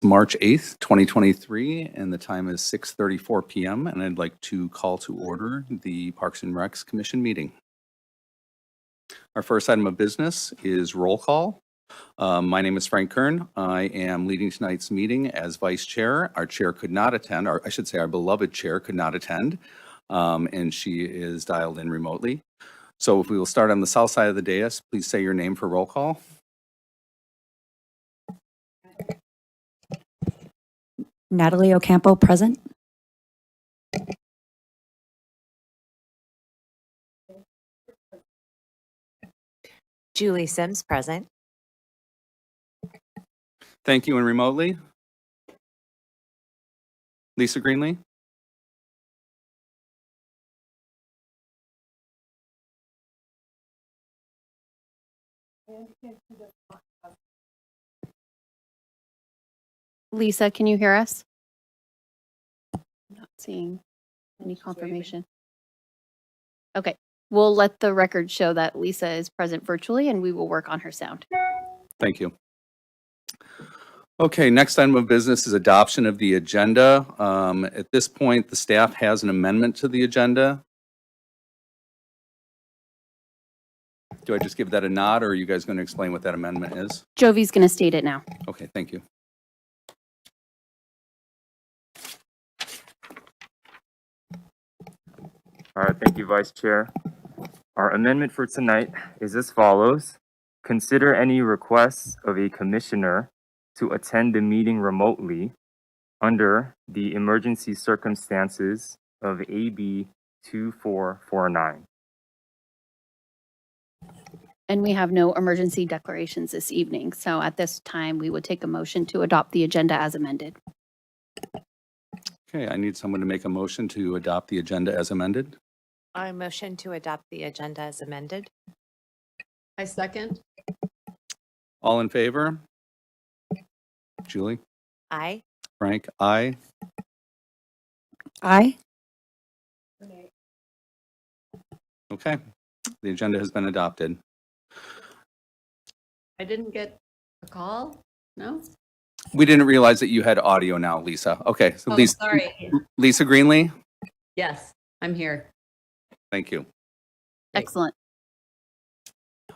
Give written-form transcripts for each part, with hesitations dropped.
March 8th, 2023, and the time is 6:34 p.m. And I'd like to call to order the Parks and Recs Commission meeting. Our first item of business is roll call. My name is Frank Kern. I am leading tonight's meeting as vice chair. Our chair could not attend, or I should say our beloved chair could not attend, and she is dialed in remotely. So if we will start on the south side of the dais, please say your name for roll call. Natalie Ocampo, present. Julie Sims, present. Thank you, and remotely. Lisa Greenlee. Lisa, can you hear us? Not seeing any confirmation. Okay, we'll let the record show that Lisa is present virtually and we will work on her sound. Thank you. Okay, next item of business is adoption of the agenda. At this point, the staff has an amendment to the agenda. Do I just give that a nod, or are you guys going to explain what that amendment is? Jovi's going to state it now. Okay, thank you. All right, thank you, Vice Chair. Our amendment for tonight is as follows. Consider any requests of a commissioner to attend the meeting remotely under the emergency circumstances of AB 2449. And we have no emergency declarations this evening. So at this time, we would take a motion to adopt the agenda as amended. Okay, I need someone to make a motion to adopt the agenda as amended. I motion to adopt the agenda as amended. I second. All in favor? Julie? Aye. Frank? Aye. Aye. Okay, the agenda has been adopted. I didn't get a call? No? We didn't realize that you had audio now, Lisa. Okay, so Oh, Lisa, sorry. Lisa Greenlee? Yes, I'm here. Thank you. Excellent.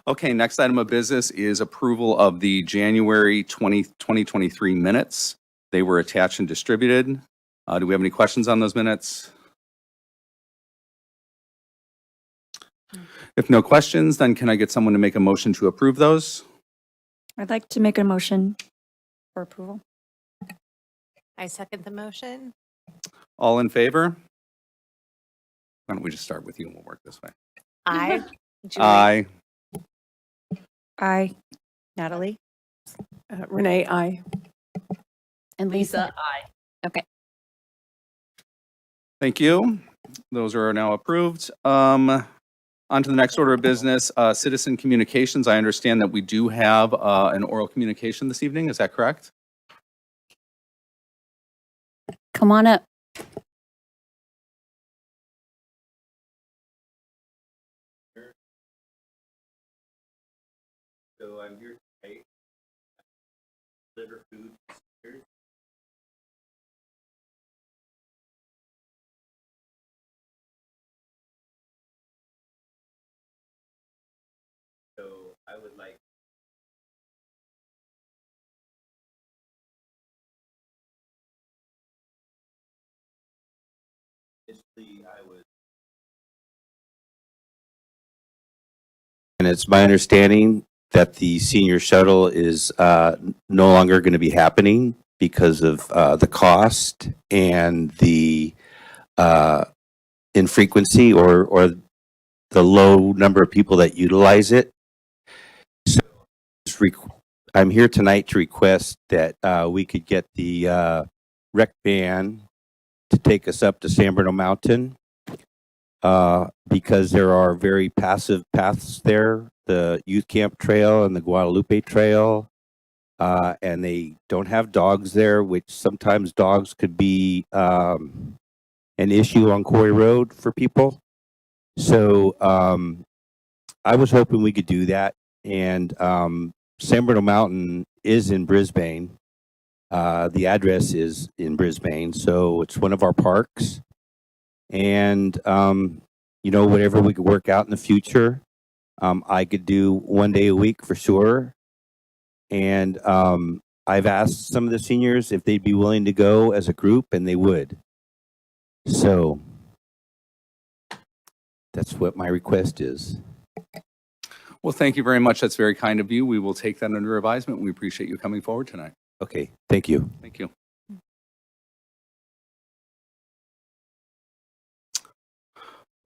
Okay, next item of business is approval of the January 2023 minutes. They were attached and distributed. Do we have any questions on those minutes? If no questions, then can I get someone to make a motion to approve those? I'd like to make a motion for approval. I second the motion. All in favor? Why don't we just start with you and we'll work this way. Aye. Julie. Aye. Aye. Natalie? Renee, aye. And Lisa. aye. Okay. Thank you. Those are now approved. On to the next order of business, citizen communications. I understand that we do have an oral communication this evening. Is that correct? Come on up. So I'm here tonight. Liver food. So I would like. Initially, I was. And it's my understanding that the senior shuttle is no longer going to be happening because of the cost and the infrequency or the low number of people that utilize it. So I'm here tonight to request that we could get the rec van to take us up to San Bernardino Mountain because there are very passive paths there, the Youth Camp Trail and the Guadalupe Trail, and they don't have dogs there, which sometimes dogs could be an issue on Quarry Road for people. So I was hoping we could do that. And San Bernardino Mountain is in Brisbane. The address is in Brisbane, so it's one of our parks. And, whatever we could work out in the future, I could do 1 day a week for sure. And I've asked some of the seniors if they'd be willing to go as a group, and they would. So that's what my request is. Well, thank you very much. That's very kind of you. We will take that under advisement. We appreciate you coming forward tonight. Okay, thank you. Thank you.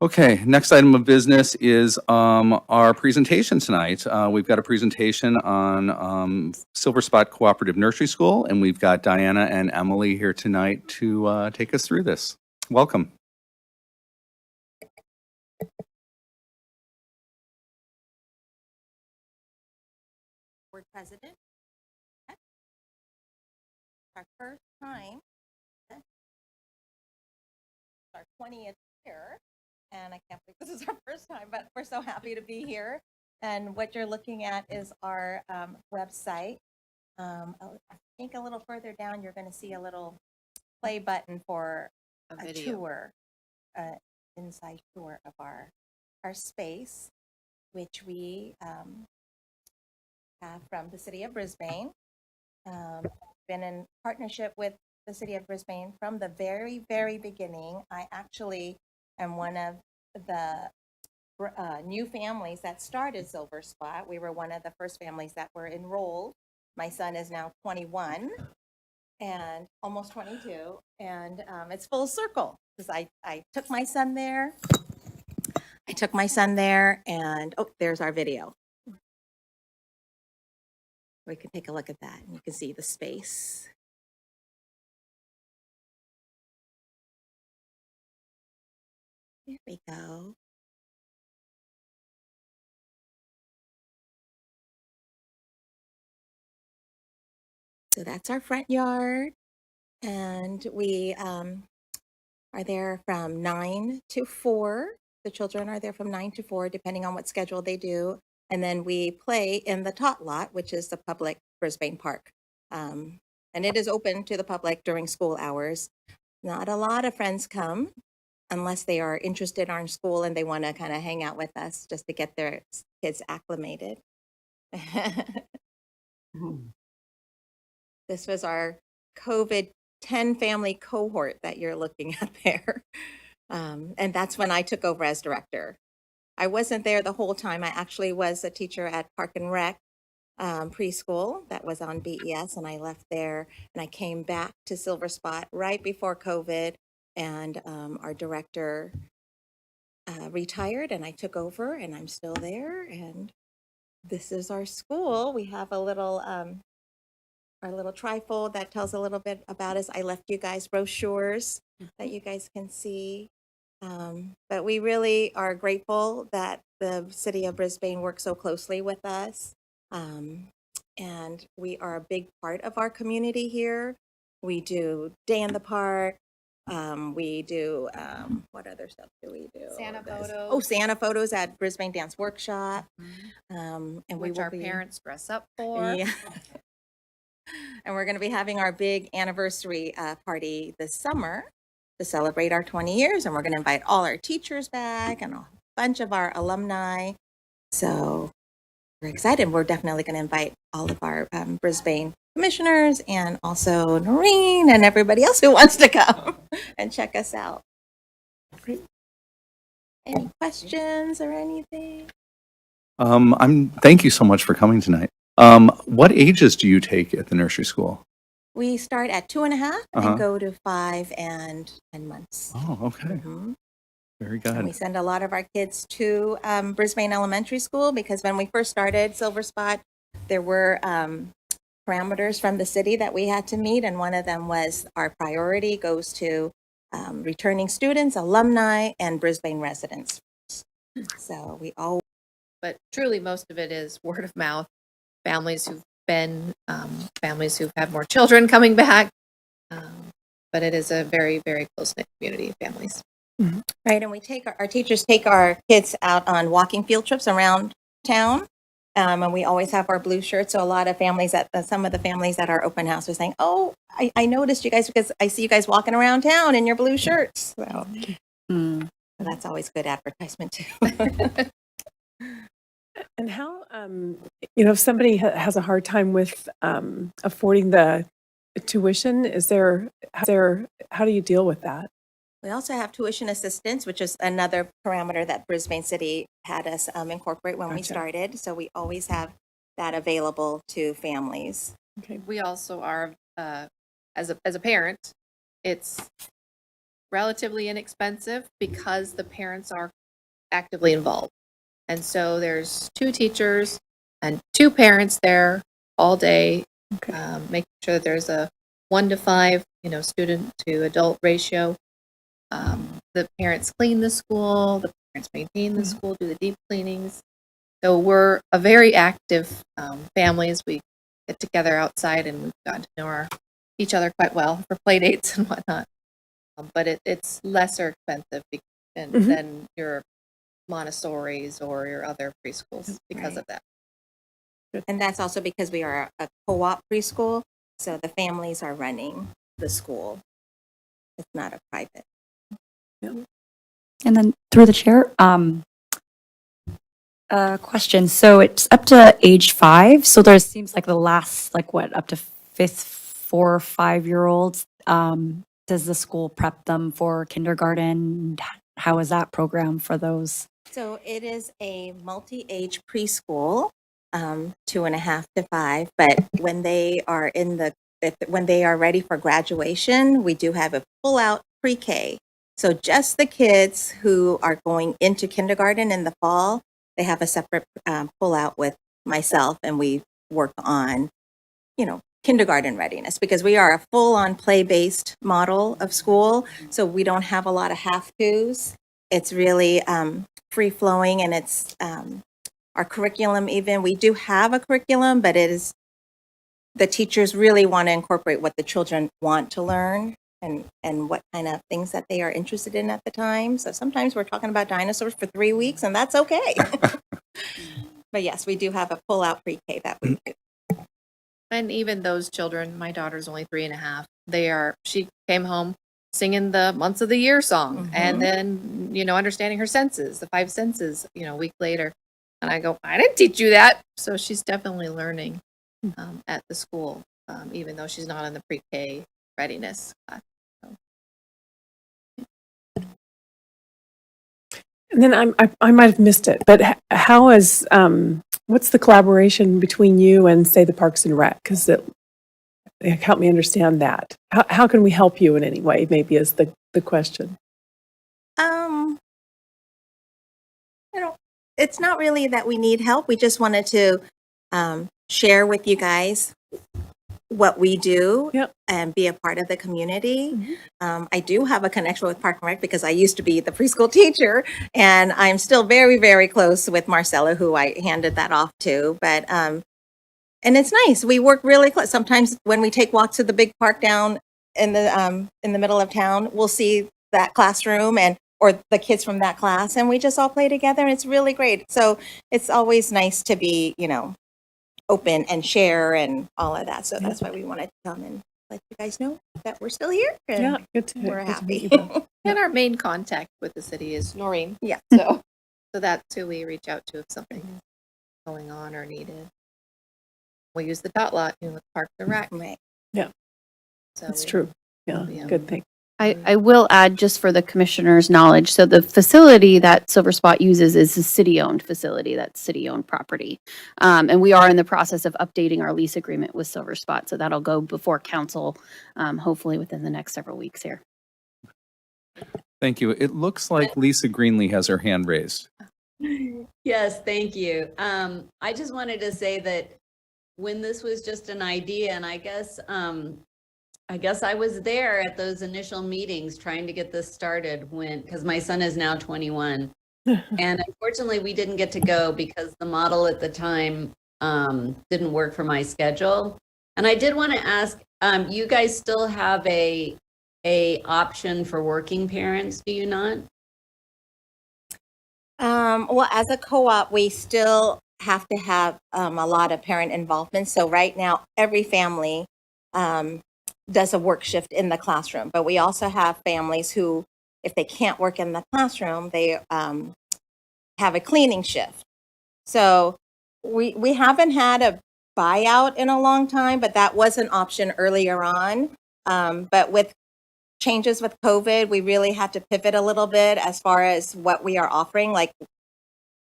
Okay, next item of business is our presentation tonight. We've got a presentation on Silver Spot Cooperative Nursery School, and we've got Diana and Emily here tonight to take us through this. Welcome. Board President. Our first time, our 20th year, and I can't believe this is our first time, but we're so happy to be here. And what you're looking at is our website. I think a little further down, you're going to see a little play button for a tour, inside tour of our space, which we have from the City of Brisbane. Been in partnership with the City of Brisbane from the very, very beginning. I actually am one of the new families that started Silver Spot. We were one of the first families that were enrolled. My son is now 21 and almost 22, and it's full circle because I took my son there. And oh, there's our video. We can take a look at that, and you can see the space. There we go. So that's our front yard, and we are there from 9 to 4. The children are there from 9 to 4, depending on what schedule they do. And then we play in the tot lot, which is the public Brisbane Park. And it is open to the public during school hours. Not a lot of friends come unless they are interested in our school and they want to kind of hang out with us just to get their kids acclimated. This was our COVID 10 family cohort that you're looking at there. And that's when I took over as director. I wasn't there the whole time. I actually was a teacher at Park and Rec preschool that was on BES, and I left there and I came back to Silver Spot right before COVID, and our director retired and I took over, and I'm still there. And this is our school. We have a little our little trifold that tells a little bit about us. I left you guys brochures that you guys can see. But we really are grateful that the City of Brisbane works so closely with us. And we are a big part of our community here. We do Day in the Park. We do, what other stuff do we do? Santa photos. Oh, Santa photos at Brisbane Dance Workshop. Mm-hmm. And Which our parents dress up for. Yeah. And we're going to be having our big anniversary party this summer to celebrate our 20 years. And we're going to invite all our teachers back and a bunch of our alumni. So we're excited. We're definitely going to invite all of our Brisbane commissioners and also Noreen and everybody else who wants to come and check us out. Great. Any questions or anything? Thank you so much for coming tonight. What ages do you take at the nursery school? We start at 2.5 and go to 5 and 10 months. Oh, okay. Mhm. Very And we good. send a lot of our kids to Brisbane Elementary School because when we first started Silver Spot, there were parameters from the city that we had to meet, and one of them was our priority goes to returning students, alumni, and Brisbane residents. So we all. But truly, most of it is word of mouth. Families who've been, families who've had more children coming back. But it is a very, very close-knit community of families. Right, and we take our teachers take our kids out on walking field trips around town. And we always have our blue shirts. So a lot of families some of the families at our open house were saying, "Oh, I noticed you guys because I see you guys walking around town in your blue shirts." So that's always good advertisement too. And how, if somebody has a hard time with affording the tuition, how do you deal with that? We also have tuition assistance, which is another parameter that Brisbane City had us incorporate when we Gotcha. started. So we always have that available to families. Okay. We also are, as a parent, it's relatively inexpensive because the parents are actively involved. And so there's 2 teachers and 2 parents there all day, Okay. making sure that there's a 1 to 5, student to adult ratio. The parents clean the school, the parents maintain the school, do the deep cleanings. So we're a very active family as we get together outside, and we've gotten to know each other quite well for play dates and whatnot. But it's lesser expensive than your Montessori's or your other preschools because Right. of that. And that's also because we are a co-op preschool. So the families are running the school. It's not a private. And then through the chair, question. So it's up to age 5. So there seems like the last, up to 5th, 4 or 5-year-olds. Does the school prep them for kindergarten? How is that program for those? So it is a multi-age preschool, 2.5 to 5. But when they are when they are ready for graduation, we do have a full-out pre-K. So just the kids who are going into kindergarten in the fall, they have a separate pull-out with myself, and we work on, kindergarten readiness because we are a full-on play-based model of school. So we don't have a lot of have-tos. It's really free-flowing, and it's our curriculum even. We do have a curriculum, but it is the teachers really want to incorporate what the children want to learn and what kind of things that they are interested in at the time. So sometimes we're talking about dinosaurs for 3 weeks, and that's okay. But yes, we do have a full-out pre-K that we do. And even those children, my daughter's only 3.5. She came home singing the months of the year song, and then understanding her senses, the 5 senses, a week later. And I go, I didn't teach you that. So she's definitely learning at the school, even though she's not in the pre-K readiness class. And then I might have missed it, but how is what's the collaboration between you and, say, the Parks and Rec? Because help me understand that. How can we help you in any way? Maybe is the question. It's not really that we need help. We just wanted to share with you guys what we do and be a part of the community. I do have a connection with Park and Rec because I used to be the preschool teacher, and I'm still very, very close with Marcella, who I handed that off to. But and it's nice. We work really close. Sometimes when we take walks to the big park down in the middle of town, we'll see that classroom or the kids from that class, and we just all play together, and it's really great. So it's always nice to be, open and share and all of that. So that's why we wanted to come and let you guys know that we're still here. And good to we're good to meet happy. you. And our main contact with the city is Noreen. Yeah. So that's who we reach out to if something is going on or needed. We use the dot lot with Parks and Rec. Right. Yeah. So That's true. Yeah, Yeah. good thing. I will add, just for the commissioner's knowledge, so the facility that Silver Spot uses is a city-owned facility, that's city-owned property. And we are in the process of updating our lease agreement with Silver Spot, so that'll go before council, hopefully within the next several weeks here. Thank you. It looks like Lisa Greenlee has her hand raised. Yes, thank you. I just wanted to say that when this was just an idea, and I guess I was there at those initial meetings trying to get this started because my son is now 21. And unfortunately, we didn't get to go because the model at the time didn't work for my schedule. And I did want to ask, you guys still have a option for working parents, do you not? Well, as a co-op, we still have to have a lot of parent involvement. So right now, every family does a work shift in the classroom. But we also have families who, if they can't work in the classroom, they have a cleaning shift. So we haven't had a buyout in a long time, but that was an option earlier on. But with changes with COVID, we really had to pivot a little bit as far as what we are offering. Like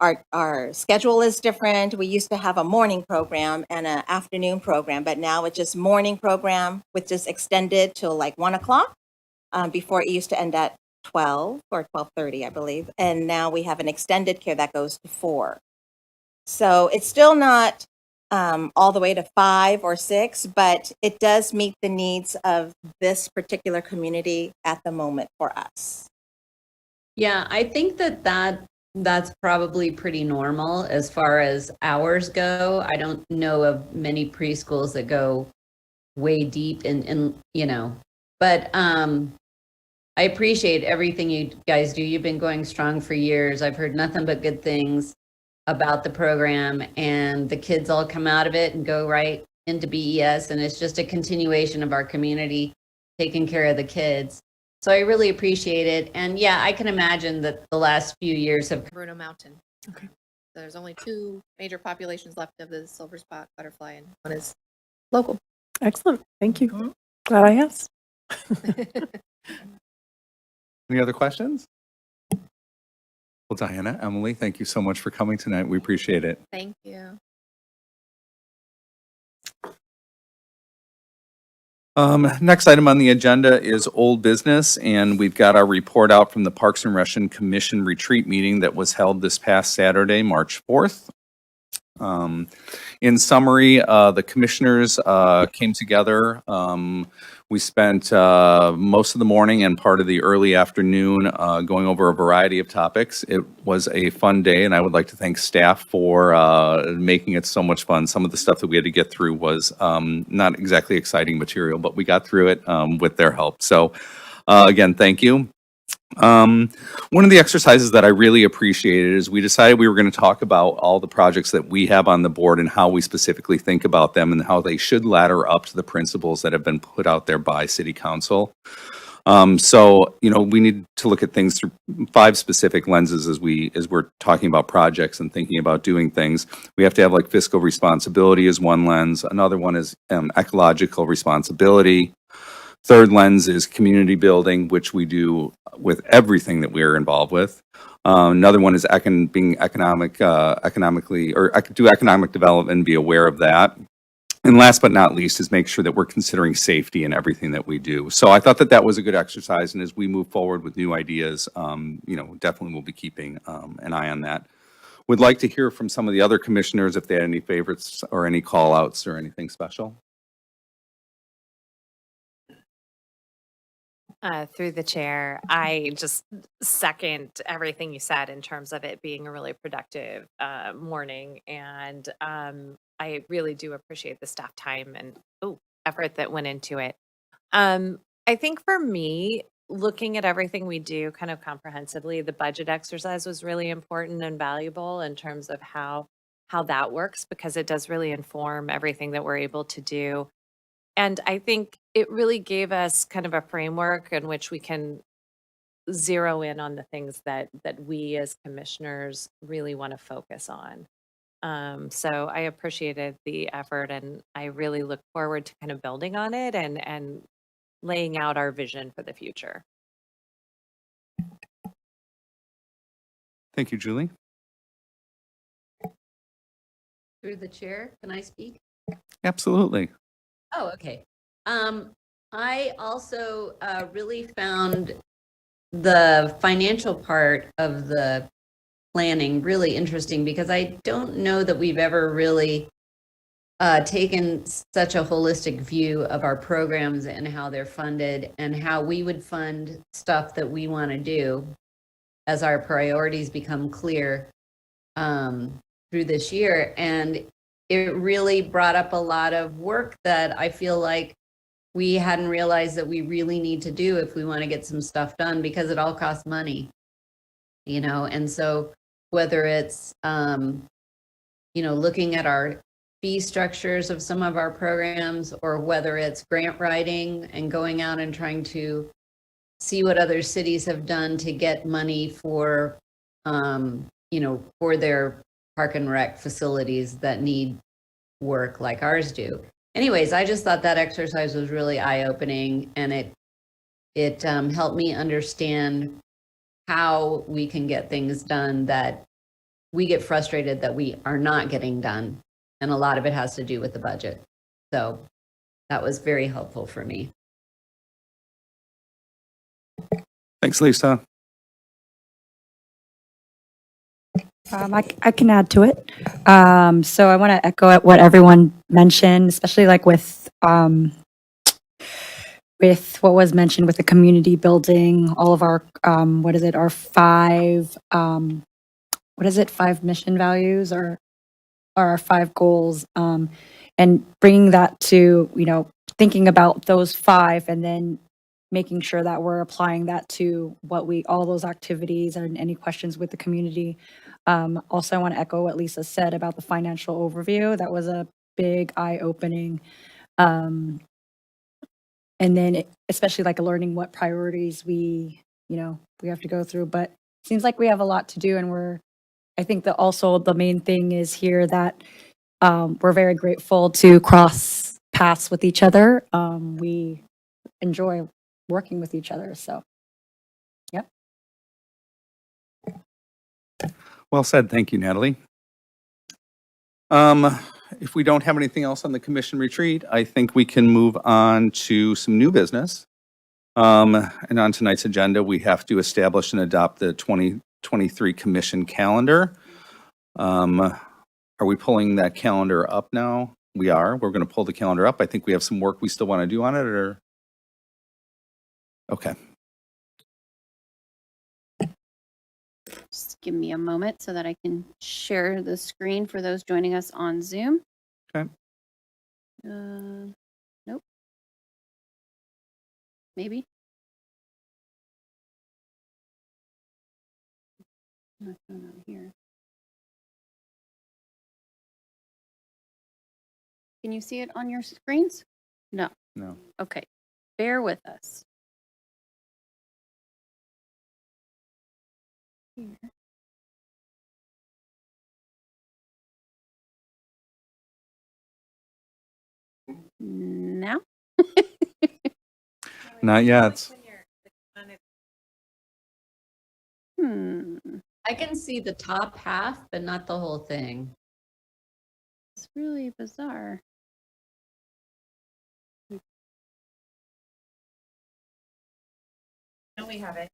our schedule is different. We used to have a morning program and an afternoon program, but now it's just morning program, which is extended till like 1 o'clock. Before it used to end at 12 or 12:30, I believe. And now we have an extended care that goes to 4. So it's still not all the way to 5 or 6, but it does meet the needs of this particular community at the moment for us. Yeah, I think that's probably pretty normal as far as hours go. I don't know of many preschools that go way deep in but I appreciate everything you guys do. You've been going strong for years. I've heard nothing but good things about the program, and the kids all come out of it and go right into BES, and it's just a continuation of our community taking care of the kids. So I really appreciate it. And yeah, I can imagine that the last few years have. Bruno Mountain. Okay. There's only 2 major populations left of the silver spot butterfly, and one is local. Excellent. Thank you. Glad I asked. Any other questions? Well, Diana, Emily, thank you so much for coming tonight. We appreciate it. Thank you. Next item on the agenda is old business, and we've got our report out from the Parks and Recreation Commission retreat meeting that was held this past Saturday, March 4th. In summary, the commissioners came together. We spent most of the morning and part of the early afternoon going over a variety of topics. It was a fun day, and I would like to thank staff for making it so much fun. Some of the stuff that we had to get through was not exactly exciting material, but we got through it with their help. So again, thank you. One of the exercises that I really appreciated is we decided we were going to talk about all the projects that we have on the board and how we specifically think about them and how they should ladder up to the principles that have been put out there by City Council. So, we need to look at things through 5 specific lenses as we're talking about projects and thinking about doing things. We have to have like fiscal responsibility as one lens. Another one is ecological responsibility. Third lens is community building, which we do with everything that we're involved with. Another one is being economically, or do economic development and be aware of that. And last but not least is make sure that we're considering safety in everything that we do. So I thought that was a good exercise. And as we move forward with new ideas, definitely we'll be keeping an eye on that. Would like to hear from some of the other commissioners if they had any favorites or any call outs or anything special. Through the chair, I just second everything you said in terms of it being a really productive morning, and I really do appreciate the staff time and effort that went into it. I think for me, looking at everything we do kind of comprehensively, the budget exercise was really important and valuable in terms of how that works, because it does really inform everything that we're able to do. And I think it really gave us kind of a framework in which we can zero in on the things that we as commissioners really want to focus on. So I appreciated the effort, and I really look forward to kind of building on it and laying out our vision for the future. Thank you, Julie. Through the chair, can I speak? Absolutely. Oh, okay. I also really found the financial part of the planning really interesting, because I don't know that we've ever really taken such a holistic view of our programs and how they're funded and how we would fund stuff that we want to do as our priorities become clear through this year. And it really brought up a lot of work that I feel like we hadn't realized that we really need to do if we want to get some stuff done, because it all costs money, and so whether it's looking at our fee structures of some of our programs, or whether it's grant writing and going out and trying to see what other cities have done to get money for, for their park and rec facilities that need work like ours do. Anyways, I just thought that exercise was really eye-opening, and it helped me understand how we can get things done that we get frustrated that we are not getting done. And a lot of it has to do with the budget. So that was very helpful for me. Thanks, Lisa. I can add to it. So I want to echo what everyone mentioned, especially like with what was mentioned with the community building, all of our, our five, five mission values or our five goals, and bringing that to, thinking about those five and then making sure that we're applying that to all those activities and any questions with the community. Also, I want to echo what Lisa said about the financial overview. That was a big eye-opening. And then especially like learning what priorities we have to go through. But it seems like we have a lot to do, and I think that also the main thing is here that we're very grateful to cross paths with each other. We enjoy working with each other. So, yep. Well said. Thank you, Natalie. If we don't have anything else on the commission retreat, I think we can move on to some new business. And on tonight's agenda, we have to establish and adopt the 2023 commission calendar. Are we pulling that calendar up now? We are. We're going to pull the calendar up. I think we have some work we still want to do on it, or? Okay. Just give me a moment so that I can share the screen for those joining us on Zoom. Okay. Nope. Maybe. Not going on here. Can you see it on your screens? No. No. Okay. Bear with us. Here. Now? Not yet. I can see the top half, but not the whole thing. It's really bizarre. No, we have it.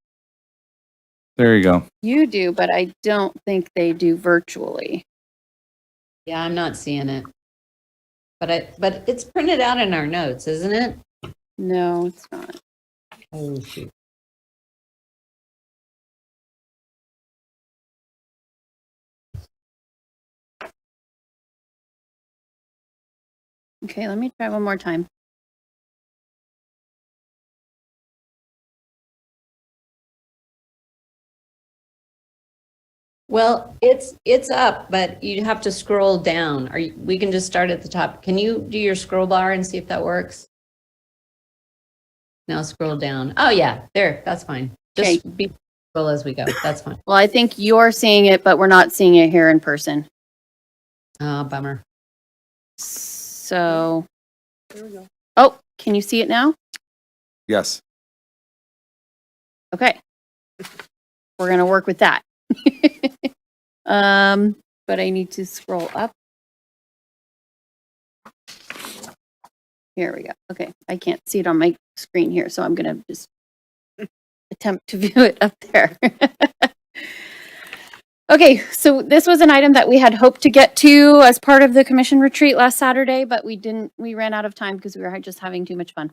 There you go. You do, but I don't think they do virtually. Yeah, I'm not seeing it. But it's printed out in our notes, isn't it? No, it's not. Oh, shoot. Okay, let me try one more time. Well, it's up, but you have to scroll down. We can just start at the top. Can you do your scroll bar and see if that works? Now scroll down. Oh yeah, there, that's fine. Just be scroll as we go. That's fine. Well, I think you're seeing it, but we're not seeing it here in person. Oh, bummer. So, oh, can you see it now? Yes. Okay. We're going to work with that. But I need to scroll up. Here we go. Okay. I can't see it on my screen here, so I'm going to just attempt to view it up there. Okay, so this was an item that we had hoped to get to as part of the commission retreat last Saturday, but we ran out of time because we were just having too much fun.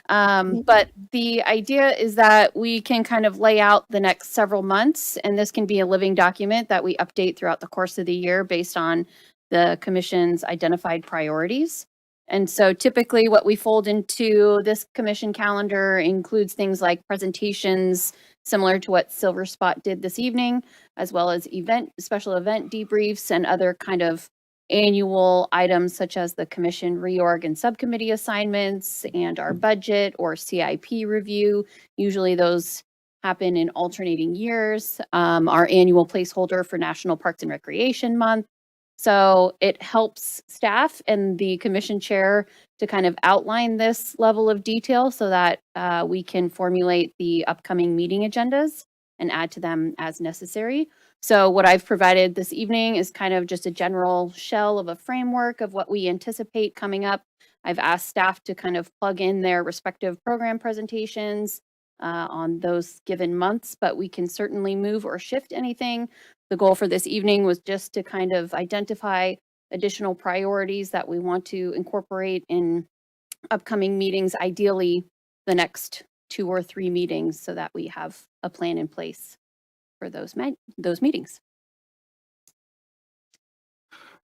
But the idea is that we can kind of lay out the next several months, and this can be a living document that we update throughout the course of the year based on the commission's identified priorities. And so typically what we fold into this commission calendar includes things like presentations similar to what Silver Spot did this evening, as well as special event debriefs and other kind of annual items such as the commission reorg and subcommittee assignments and our budget or CIP review. Usually those happen in alternating years. Our annual placeholder for National Parks and Recreation Month. So it helps staff and the commission chair to kind of outline this level of detail so that we can formulate the upcoming meeting agendas and add to them as necessary. So what I've provided this evening is kind of just a general shell of a framework of what we anticipate coming up. I've asked staff to kind of plug in their respective program presentations on those given months, but we can certainly move or shift anything. The goal for this evening was just to kind of identify additional priorities that we want to incorporate in upcoming meetings, ideally the next 2 or 3 meetings, so that we have a plan in place for those meetings.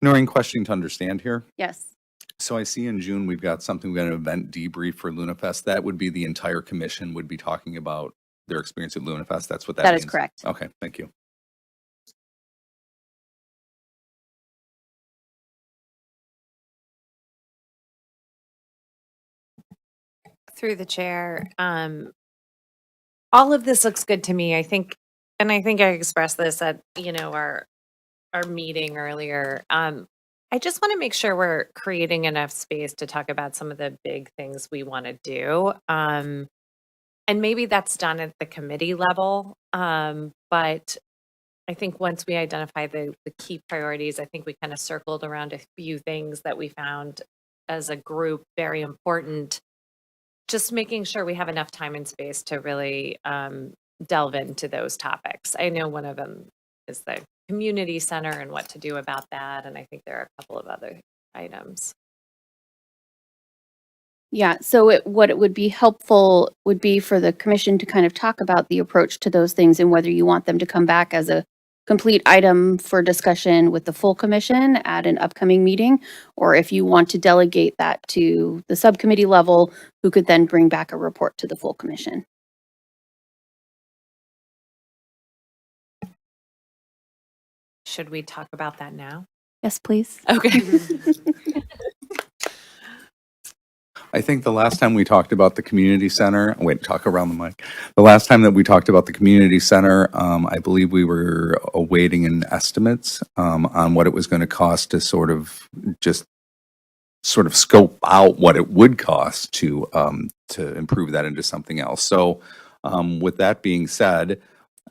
Noreen, question to understand here. Yes, So I see in June, we've got an event debrief for LunaFest. That would be the entire commission would be talking about their experience at LunaFest. That's what that that means? is correct. Okay, thank you. Through the chair, all of this looks good to me. I think I expressed this at, our meeting earlier. I just want to make sure we're creating enough space to talk about some of the big things we want to do. And maybe that's done at the committee level. But I think once we identify the key priorities, I think we kind of circled around a few things that we found as a group very important. Just making sure we have enough time and space to really delve into those topics. I know one of them is the community center and what to do about that. And I think there are a couple of other items. Yeah, so what it would be helpful would be for the commission to kind of talk about the approach to those things and whether you want them to come back as a complete item for discussion with the full commission at an upcoming meeting, or if you want to delegate that to the subcommittee level, who could then bring back a report to the full commission. Should we talk about that now? Yes, please. Okay. I think the last time we talked about the community center, talk around the mic. The last time that we talked about the community center, I believe we were awaiting an estimates on what it was going to cost to sort of scope out what it would cost to improve that into something else. So with that being said,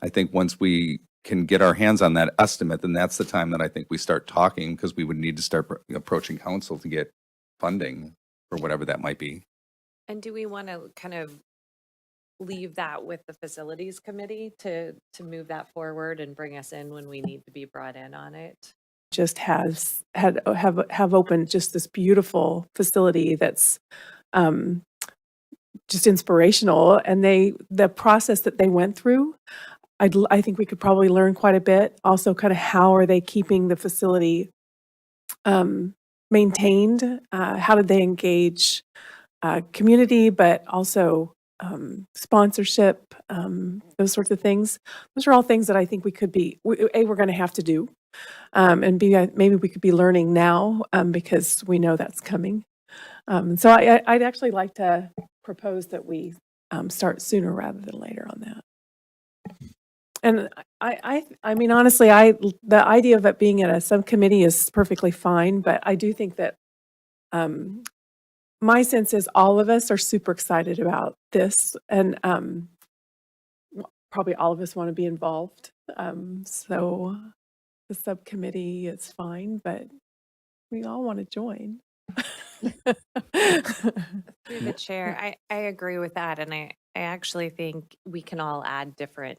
I think once we can get our hands on that estimate, then that's the time that I think we start talking, because we would need to start approaching council to get funding for whatever that might be. And do we want to kind of leave that with the facilities committee to move that forward and bring us in when we need to be brought in on it? Just have opened just this beautiful facility that's just inspirational, and the process that they went through, I think we could probably learn quite a bit. Also, kind of how are they keeping the facility maintained? How did they engage community, but also sponsorship, those sorts of things. Those are all things that I think we could be, we're going to have to do. And B, maybe we could be learning now because we know that's coming. So I'd actually like to propose that we start sooner rather than later on that. And I mean, honestly, the idea of it being in a subcommittee is perfectly fine, but I do think that my sense is all of us are super excited about this, and probably all of us want to be involved. So the subcommittee is fine, but we all want to join. Through the chair, I agree with that. And I actually think we can all add different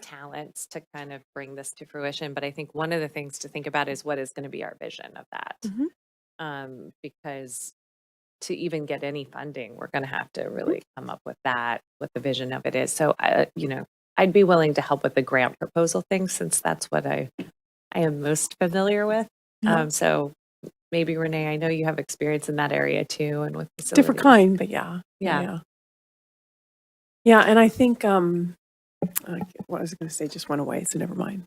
talents to kind of bring this to fruition. But I think one of the things to think about is what is going to be our vision of that. Mm-hmm. Because to even get any funding, we're going to have to really come up with that, what the vision of it is. So, I'd be willing to help with the grant proposal thing, since that's what I am most familiar with. Yeah. So maybe Renee, I know you have experience in that area too, and with facilities. Different kind, but yeah. And I think what I was going to say just went away, so never mind.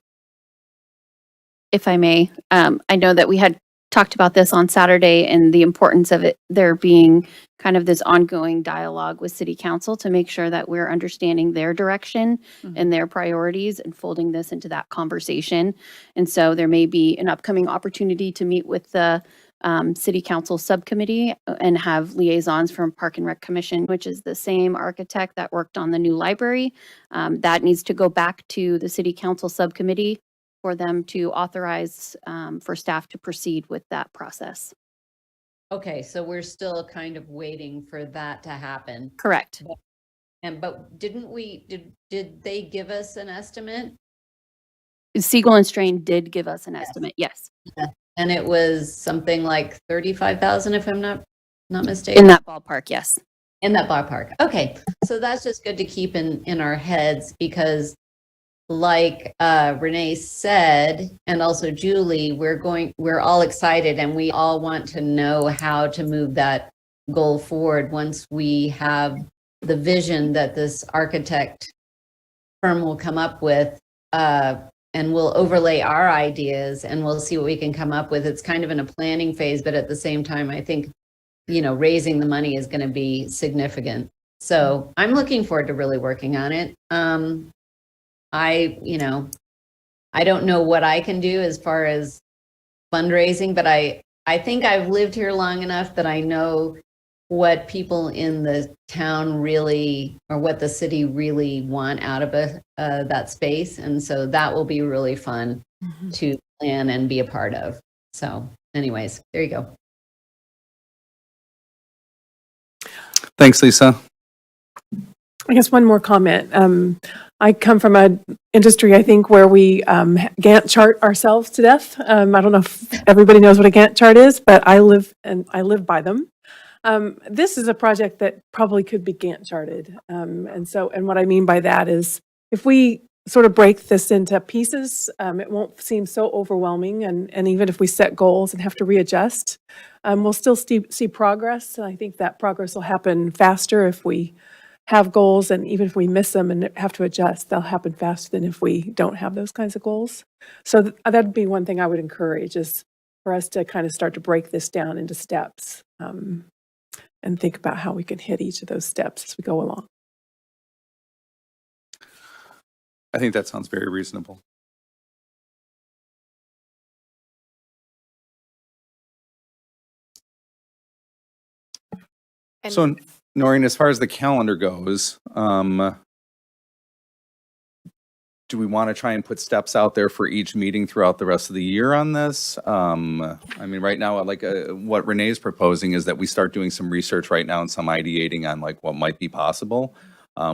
if I may. I know that we had talked about this on Saturday and the importance of it, there being kind of this ongoing dialogue with City Council to make sure that we're understanding their direction and their priorities and folding this into that conversation. And so there may be an upcoming opportunity to meet with the City Council subcommittee and have liaisons from Park and Rec Commission, which is the same architect that worked on the new library. That needs to go back to the City Council subcommittee for them to authorize for staff to proceed with that process. Okay, so we're still kind of waiting for that to happen. Correct. But didn't we, did they give us an estimate? Siegel and Strain did give us an estimate, yes, And it was something like 35,000, if I'm not mistaken. in that ballpark, yes. In that ballpark. Okay, so that's just good to keep in our heads because like Renee said, and also Julie, we're all excited and we all want to know how to move that goal forward once we have the vision that this architect firm will come up with, and we'll overlay our ideas and we'll see what we can come up with. It's kind of in a planning phase, but at the same time, I think, raising the money is going to be significant. So I'm looking forward to really working on it. I don't know what I can do as far as fundraising, but I think I've lived here long enough that I know what people in the town really, or what the city really want out of that space. And so that will be really fun to plan and be a part of. So anyways, there you go. Thanks, Lisa. I guess one more comment. I come from an industry, I think, where we Gantt chart ourselves to death. I don't know if everybody knows what a Gantt chart is, but I live by them. This is a project that probably could be Gantt charted. And what I mean by that is if we sort of break this into pieces, it won't seem so overwhelming. And even if we set goals and have to readjust, we'll still see progress. And I think that progress will happen faster if we have goals, and even if we miss them and have to adjust, they'll happen faster than if we don't have those kinds of goals. So that'd be one thing I would encourage, is for us to kind of start to break this down into steps, and think about how we can hit each of those steps as we go along. I think that sounds very reasonable. And So, Noreen, as far as the calendar goes, do we want to try and put steps out there for each meeting throughout the rest of the year on this? I mean, right now, like what Renee's proposing is that we start doing some research right now and some ideating on like what might be possible.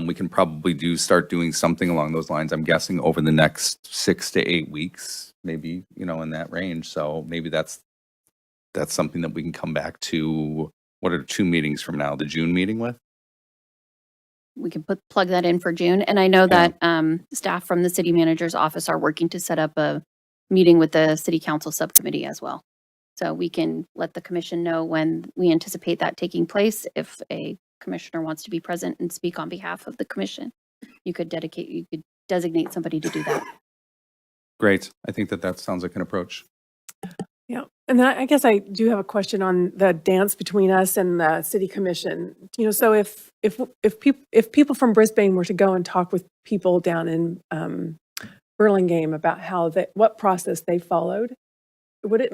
We can probably start doing something along those lines, I'm guessing, over the next 6 to 8 weeks, maybe, in that range. So maybe that's something that we can come back to. What are 2 meetings from now? The June meeting with? We can plug that in for June. And I know that staff from the city manager's office are working to set up a meeting with the city council subcommittee as well. So we can let the commission know when we anticipate that taking place. If a commissioner wants to be present and speak on behalf of the commission, you could designate somebody to do that. Great. I think that sounds like an approach. Yeah, and then I guess I do have a question on the dance between us and the city commission. So if people from Brisbane were to go and talk with people down in Burlingame about what process they followed, would it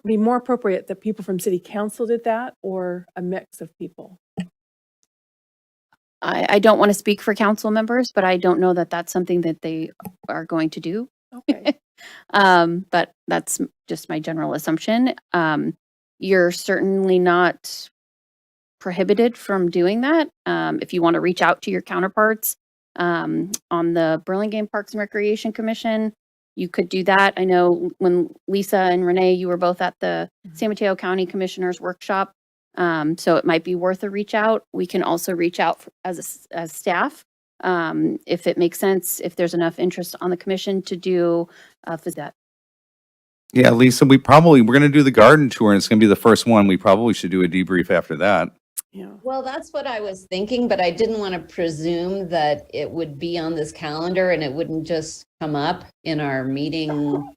be more appropriate that people from city council did that, or a mix of people? I don't want to speak for council members, but I don't know that that's something that they are going to do. Okay. But that's just my general assumption. You're certainly not prohibited from doing that. If you want to reach out to your counterparts on the Burlingame Parks and Recreation Commission, you could do that. I know when Lisa and Renee, you were both at the San Mateo County Commissioners Workshop, so it might be worth a reach out. We can also reach out as staff. If it makes sense, if there's enough interest on the commission to do for that. Yeah, Lisa, we're going to do the garden tour, and it's going to be the first one. We probably should do a debrief after that. Yeah. Well, that's what I was thinking, but I didn't want to presume that it would be on this calendar and it wouldn't just come up in our meeting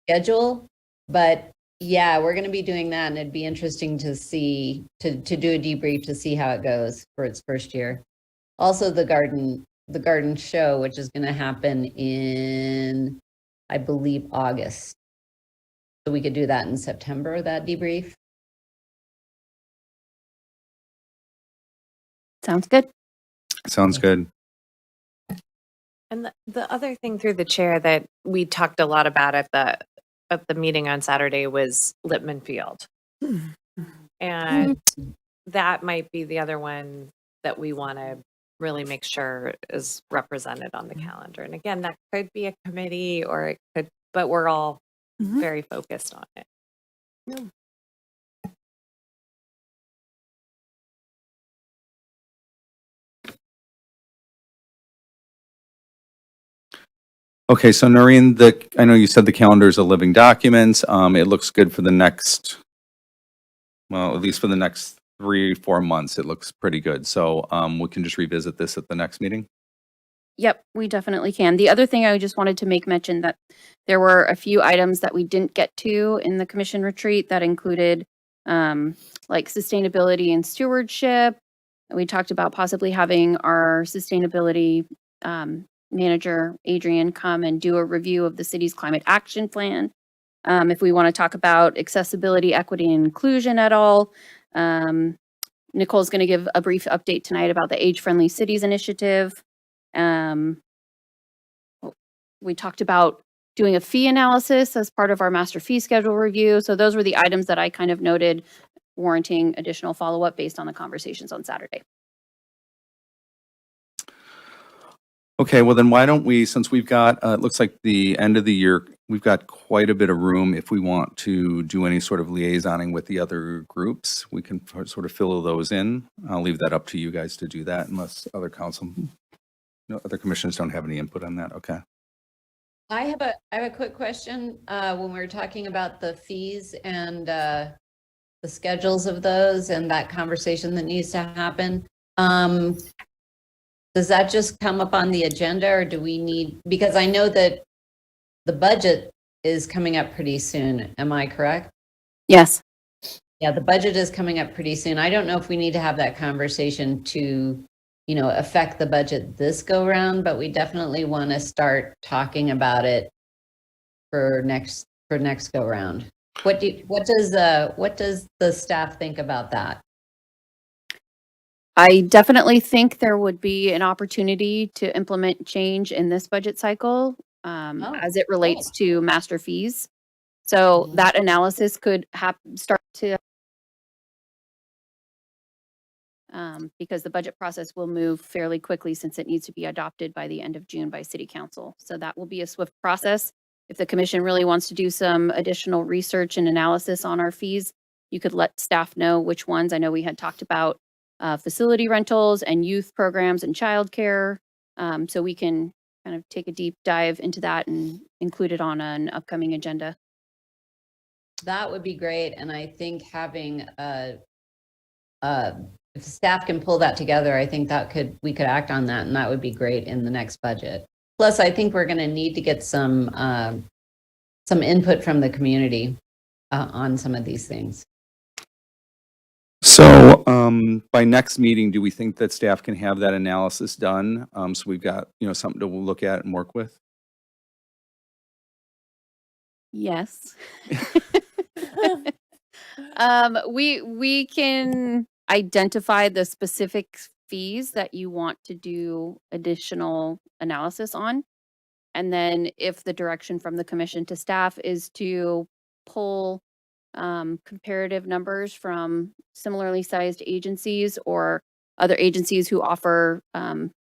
schedule. But yeah, we're going to be doing that, and it'd be interesting to see, to do a debrief to see how it goes for its first year. Also, the garden show, which is going to happen in, I believe, August. So we could do that in September, that debrief. Sounds good. Sounds good. And the other thing through the chair that we talked a lot about at the meeting on Saturday was Lippman Field. And that might be the other one that we want to really make sure is represented on the calendar. And again, that could be a committee or it could, but we're all very focused on it. Okay, so Noreen, I know you said the calendar is a living document. It looks good for the next, well, at least for the next 3-4 months, it looks pretty good. So we can just revisit this at the next meeting. Yep, we definitely can. The other thing I just wanted to make mention that there were a few items that we didn't get to in the commission retreat that included like sustainability and stewardship. We talked about possibly having our sustainability manager, Adrian, come and do a review of the city's climate action plan. If we want to talk about accessibility, equity, and inclusion at all. Nicole's going to give a brief update tonight about the Age-Friendly Cities Initiative. We talked about doing a fee analysis as part of our master fee schedule review. So those were the items that I kind of noted warranting additional follow-up based on the conversations on Saturday. Okay, well then why don't we, since we've got, it looks like the end of the year, we've got quite a bit of room if we want to do any sort of liaisoning with the other groups. We can sort of fill those in. I'll leave that up to you guys to do that unless other other commissioners don't have any input on that. Okay. I have a quick question. When we were talking about the fees and the schedules of those and that conversation that needs to happen, does that just come up on the agenda, or do we need, because I know that the budget is coming up pretty soon. Am I correct? Yes. Yeah, the budget is coming up pretty soon. I don't know if we need to have that conversation to, affect the budget this go round, but we definitely want to start talking about it for next go round. What does the staff think about that? I definitely think there would be an opportunity to implement change in this budget cycle as it relates to master fees. So that analysis could start to because the budget process will move fairly quickly since it needs to be adopted by the end of June by City Council. So that will be a swift process. If the commission really wants to do some additional research and analysis on our fees, you could let staff know which ones. I know we had talked about facility rentals and youth programs and childcare. So we can kind of take a deep dive into that and include it on an upcoming agenda. That would be great. And I think having if staff can pull that together, I think we could act on that, and that would be great in the next budget. Plus, I think we're going to need to get some input from the community on some of these things. So by next meeting, do we think that staff can have that analysis done? So we've got, something to look at and work with? Yes. We can identify the specific fees that you want to do additional analysis on. And then if the direction from the commission to staff is to pull comparative numbers from similarly sized agencies or other agencies who offer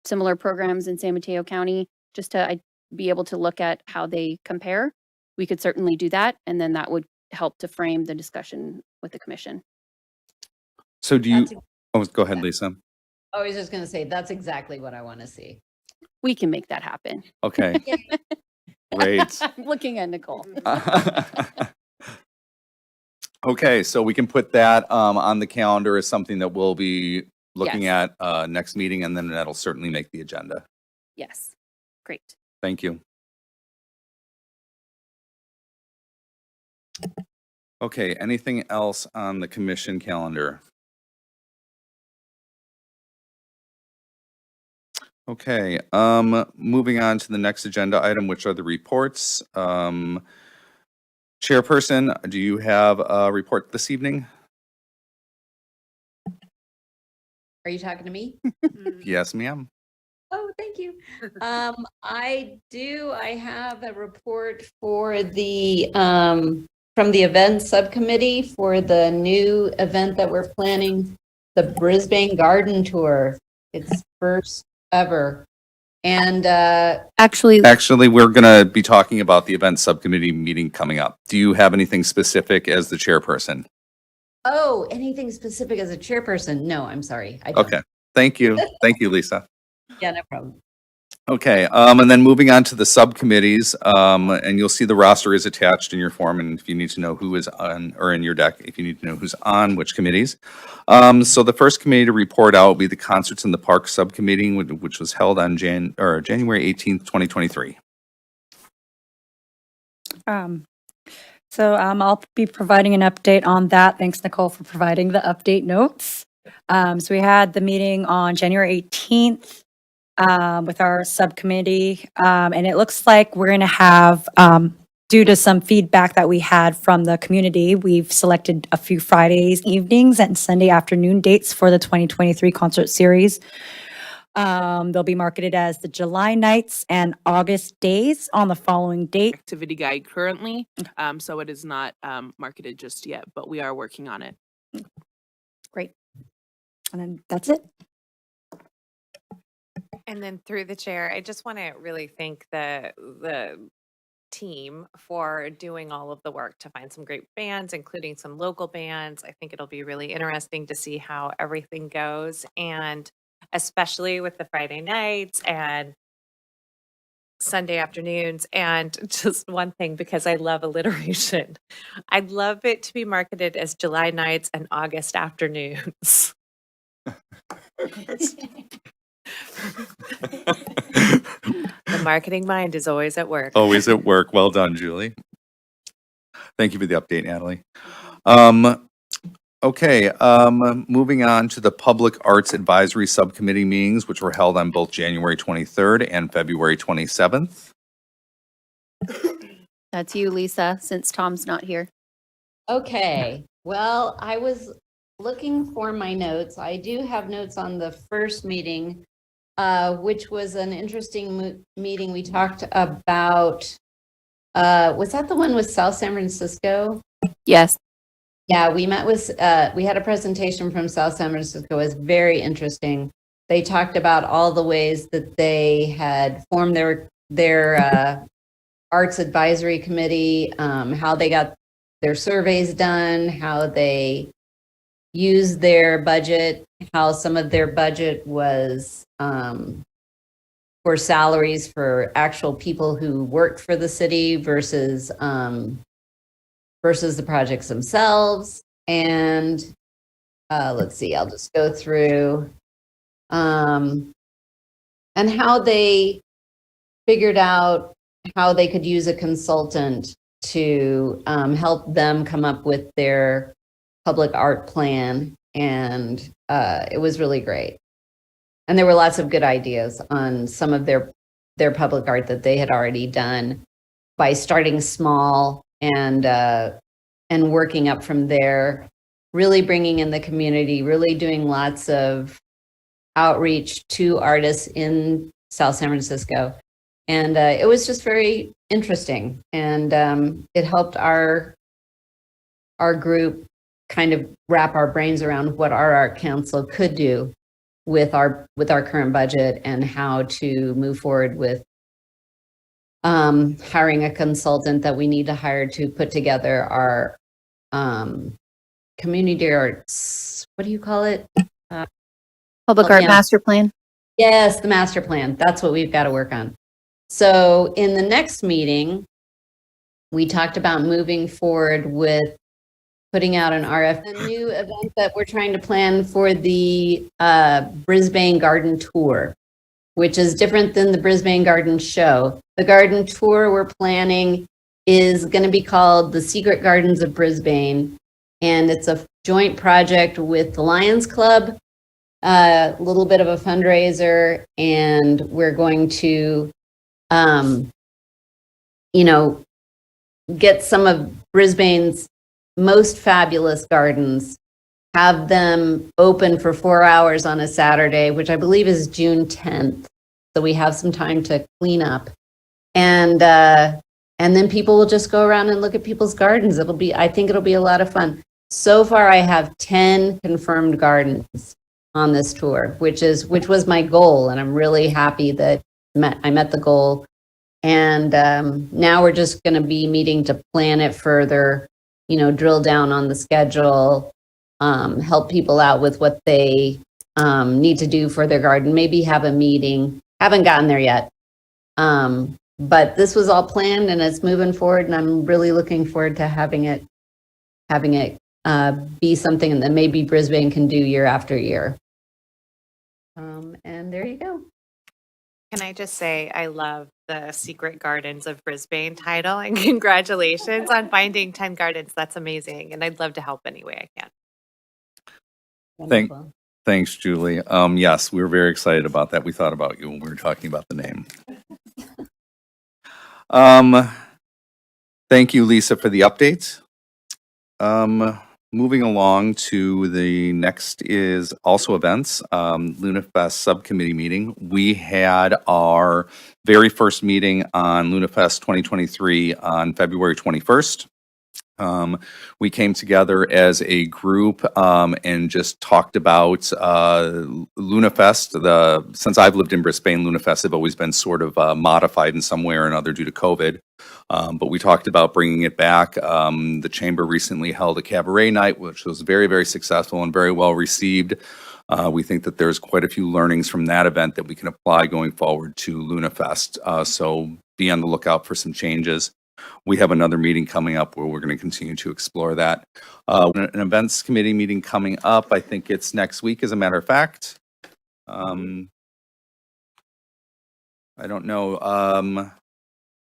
similar programs in San Mateo County, just to be able to look at how they compare, we could certainly do that. And then that would help to frame the discussion with the commission. So go ahead, Lisa. I was just going to say, that's exactly what I want to see. We can make that happen. Okay. Great. I'm looking at Nicole. Okay, so we can put that on the calendar as something that we'll be looking Yes. at next meeting, and then that'll certainly make the agenda. Yes. Great. Thank you. Okay, anything else on the commission calendar? Okay, moving on to the next agenda item, which are the reports. Chairperson, do you have a report this evening? Are you talking to me? Yes, ma'am. Oh, thank you. I do. I have a report for the from the events subcommittee for the new event that we're planning, the Brisbane Garden Tour. It's first ever. And Actually, Actually, we're going to be talking about the event subcommittee meeting coming up. Do you have anything specific as the chairperson? oh, anything specific as a chairperson? No, I'm sorry. I don't. Okay, thank you. Thank you, Lisa. Yeah, no problem. Okay, and then moving on to the subcommittees, and you'll see the roster is attached in your form, and if you need to know who is on, or in your deck, if you need to know who's on which committees. So the first committee to report out will be the Concerts in the Park Subcommittee, which was held on January 18th, 2023. I'll be providing an update on that. Thanks, Nicole, for providing the update notes. So we had the meeting on January 18th with our subcommittee, and it looks like we're going to have, due to some feedback that we had from the community, we've selected a few Fridays evenings and Sunday afternoon dates for the 2023 concert series. They'll be marketed as the July nights and August days on the following date. Activity guide currently, so it is not marketed just yet, but we are working on it. Great. And then that's it. And then through the chair, I just want to really thank the team for doing all of the work to find some great bands, including some local bands. I think it'll be really interesting to see how everything goes, and especially with the Friday nights and Sunday afternoons. And just one thing, because I love alliteration, I'd love it to be marketed as July nights and August afternoons. The marketing mind is always at work. Always at work. Well done, Julie. Thank you for the update, Natalie. Okay, moving on to the Public Arts Advisory Subcommittee meetings, which were held on both January 23rd and February 27th. that's you, Lisa, since Tom's not here. Okay, well, I was looking for my notes. I do have notes on the first meeting, which was an interesting meeting. We talked about, was that the one with South San Francisco? Yes. Yeah, we met with, we had a presentation from South San Francisco. It was very interesting. They talked about all the ways that they had formed their Arts Advisory Committee, how they got their surveys done, how they used their budget, how some of their budget was for salaries for actual people who worked for the city versus the projects themselves. And let's see, I'll just go through and how they figured out how they could use a consultant to help them come up with their public art plan. And it was really great. And there were lots of good ideas on some of their public art that they had already done by starting small and working up from there, really bringing in the community, really doing lots of outreach to artists in South San Francisco. And it was just very interesting. And it helped our group kind of wrap our brains around what our art council could do with our current budget and how to move forward with hiring a consultant that we need to hire to put together our community arts, what do you call it? Public art yeah. master plan. Yes, the master plan. That's what we've got to work on. So in the next meeting, we talked about moving forward with putting out an RF, a new event that we're trying to plan for the Brisbane Garden Tour, which is different than the Brisbane Garden Show. The Garden Tour we're planning is going to be called The Secret Gardens of Brisbane. And it's a joint project with the Lions Club, a little bit of a fundraiser, and we're going to, get some of Brisbane's most fabulous gardens, have them open for 4 hours on a Saturday, which I believe is June 10th. So we have some time to clean up. And then people will just go around and look at people's gardens. I think it'll be a lot of fun. So far, I have 10 confirmed gardens on this tour, which was my goal. And I'm really happy that I met the goal. And now we're just going to be meeting to plan it further, drill down on the schedule, help people out with what they need to do for their garden, maybe have a meeting. Haven't gotten there yet. But this was all planned and it's moving forward, and I'm really looking forward to having it be something that maybe Brisbane can do year after year. And there you go. Can I just say I love the Secret Gardens of Brisbane title, and congratulations on finding 10 gardens. That's amazing. And I'd love to help any way I can. Thank- Wonderful. Thanks, Julie. Yes, we were very excited about that. We thought about you when we were talking about the name. Thank you, Lisa, for the updates. Moving along to the next is also events, LunaFest subcommittee meeting. We had our very first meeting on LunaFest 2023 on February 21st. We came together as a group and just talked about LunaFest. Since I've lived in Brisbane, LunaFest have always been sort of modified in some way or another due to COVID. But we talked about bringing it back. The Chamber recently held a cabaret night, which was very, very successful and very well received. We think that there's quite a few learnings from that event that we can apply going forward to LunaFest. So be on the lookout for some changes. We have another meeting coming up where we're going to continue to explore that. An events committee meeting coming up. I think it's next week, as a matter of fact. I don't know.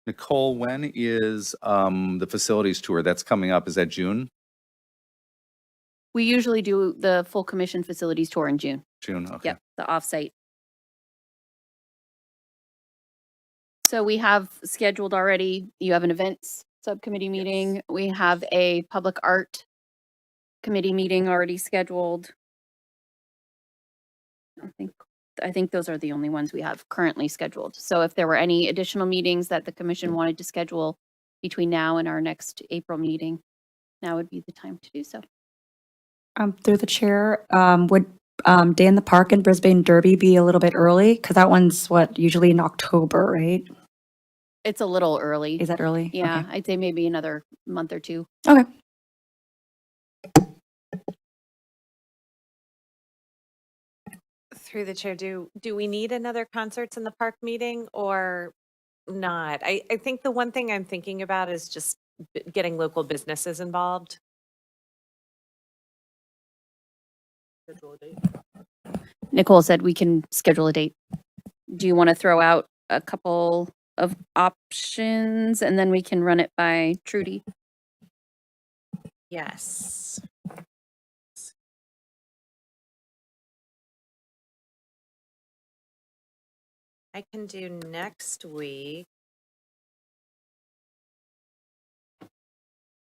Nicole, when is the facilities tour that's coming up? Is that June? We usually do the full commission facilities tour in June. June, okay. Yep, the offsite. So we have scheduled already, you have an events subcommittee meeting. We have a public art committee meeting already scheduled. I think those are the only ones we have currently scheduled. So if there were any additional meetings that the commission wanted to schedule between now and our next April meeting, now would be the time to do so. Through the chair, would Day in the Park and Brisbane Derby be a little bit early? Because that one's usually in October, right? It's a little early. Is that early? Yeah, Okay. I'd say maybe another month or two. Okay. Through the chair, do we need another concerts in the park meeting or not? I think the one thing I'm thinking about is just getting local businesses involved. Nicole said we can schedule a date. Do you want to throw out a couple of options and then we can run it by Trudy? Yes. I can do next week.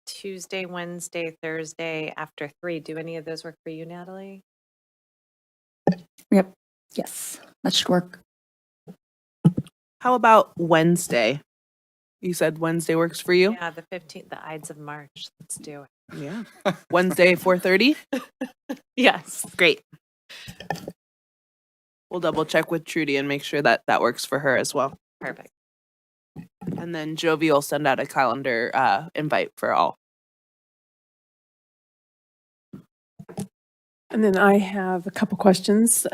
Tuesday, Wednesday, Thursday after 3. Do any of those work for you, Natalie? Yep. Yes, that should work. How about Wednesday? You said Wednesday works for you? Yeah, the 15th, the Ides of March. Let's do it. Yeah. Wednesday, 4:30? Yes. Great. We'll double check with Trudy and make sure that that works for her as well. Perfect. And then Jovi will send out a calendar invite for all. And then I have a couple questions.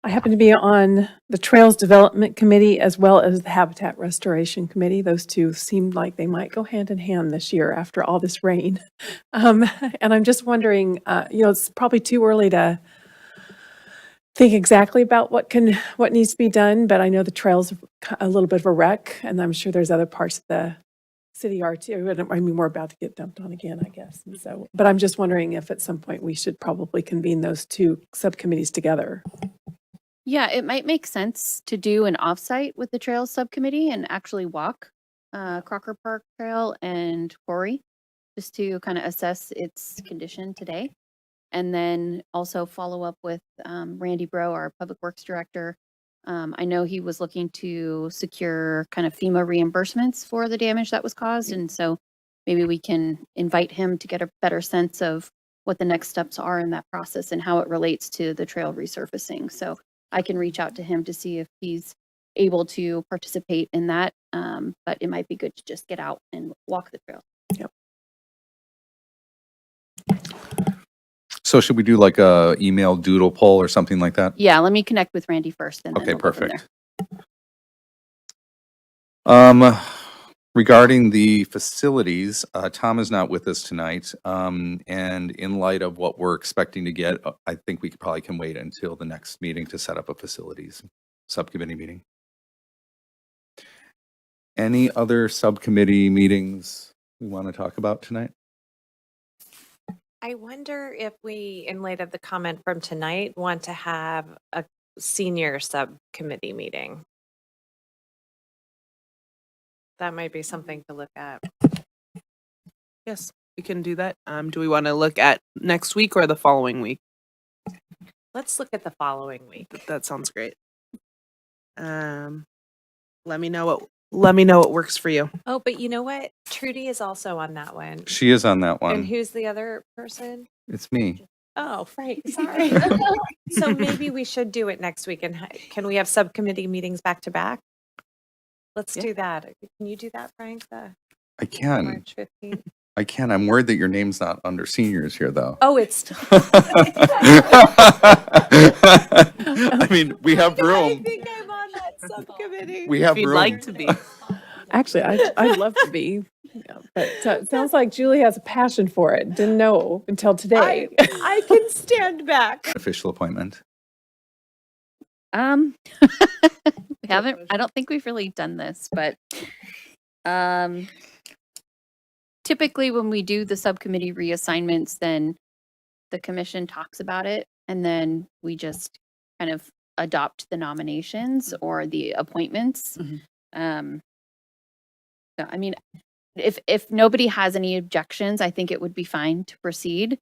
I happen to be on the Trails Development Committee as well as the Habitat Restoration Committee. Those two seemed like they might go hand in hand this year after all this rain. And I'm just wondering, it's probably too early to think exactly about what needs to be done, but I know the trails are a little bit of a wreck, and I'm sure there's other parts of the city RTO, I mean, we're about to get dumped on again, I guess. And so, but I'm just wondering if at some point we should probably convene those two subcommittees together. Yeah, it might make sense to do an offsite with the Trails Subcommittee and actually walk Crocker Park Trail and Quarry, just to kind of assess its condition today. And then also follow up with Randy Bro, our Public Works Director. I know he was looking to secure kind of FEMA reimbursements for the damage that was caused. And so maybe we can invite him to get a better sense of what the next steps are in that process and how it relates to the trail resurfacing. So I can reach out to him to see if he's able to participate in that. But it might be good to just get out and walk the trail. Yep. So should we do like a email doodle poll or something like that? Yeah, let me connect with Randy first. And then Okay, we'll go from perfect. there. Regarding the facilities, Tom is not with us tonight. And in light of what we're expecting to get, I think we probably can wait until the next meeting to set up a facilities subcommittee meeting. Any other subcommittee meetings we want to talk about tonight? I wonder if we, in light of the comment from tonight, want to have a senior subcommittee meeting. That might be something to look at. Yes, we can do that. Do we want to look at next week or the following week? Let's look at the following week. That sounds great. Let me know what works for you. Oh, but you know what? Trudy is also on that one. She is on that And one. who's the other person? It's me. Oh, Frank, sorry. So maybe we should do it next week. And can we have subcommittee meetings back to back? Let's do that. Can you do that, Frank? I can. March 15th. I can. I'm worried that your name's not under seniors here, though. Oh, it's. I mean, we have I room. think I'm on that subcommittee. We have If you'd room. like to be. Actually, I'd love to be. Yeah, but it sounds like Julie has a passion for it. Didn't know until today. I can stand back. Official appointment. We haven't, I don't think we've really done this, but typically when we do the subcommittee reassignments, then the commission talks about it and then we just kind of adopt the nominations or the appointments. So, I mean, if nobody has any objections, I think it would be fine to proceed.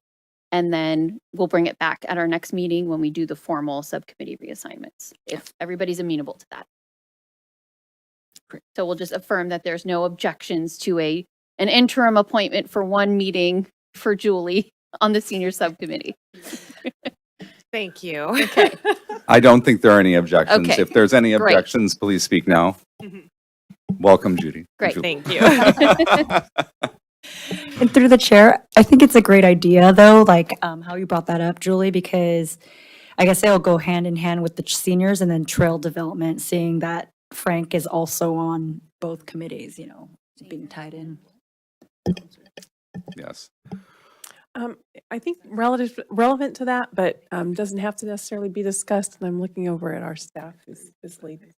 And then we'll bring it back at our next meeting when we do the formal subcommittee reassignments, if everybody's amenable to that. So we'll just affirm that there's no objections to an interim appointment for one meeting for Julie on the senior subcommittee. Thank you. Okay. I don't think there are any objections. Okay. If there's any Great. objections, please speak now. Welcome, Judy. Great. Julie. Thank you. And through the chair, I think it's a great idea, though, like how you brought that up, Julie, because I guess they'll go hand in hand with the seniors and then trail development, seeing that Frank is also on both committees, being tied in. Yes. I think relevant to that, but doesn't have to necessarily be discussed. And I'm looking over at our staff who's leading.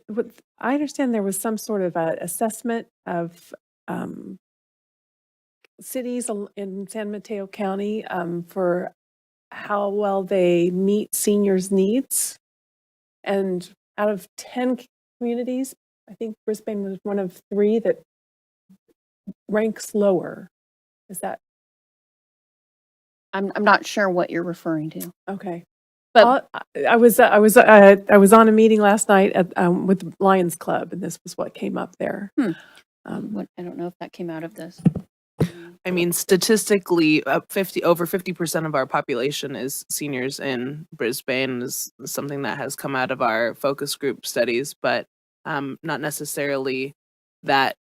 What I understand, there was some sort of assessment of cities in San Mateo County for how well they meet seniors' needs. And out of 10 communities, I think Brisbane was one of 3 that ranks lower. Is that I'm not sure what you're referring to. okay? But I was on a meeting last night with Lions Club, and this was what came up there. I don't know if that came out of this. I mean, statistically, over 50% of our population is seniors in Brisbane is something that has come out of our focus group studies, but not necessarily that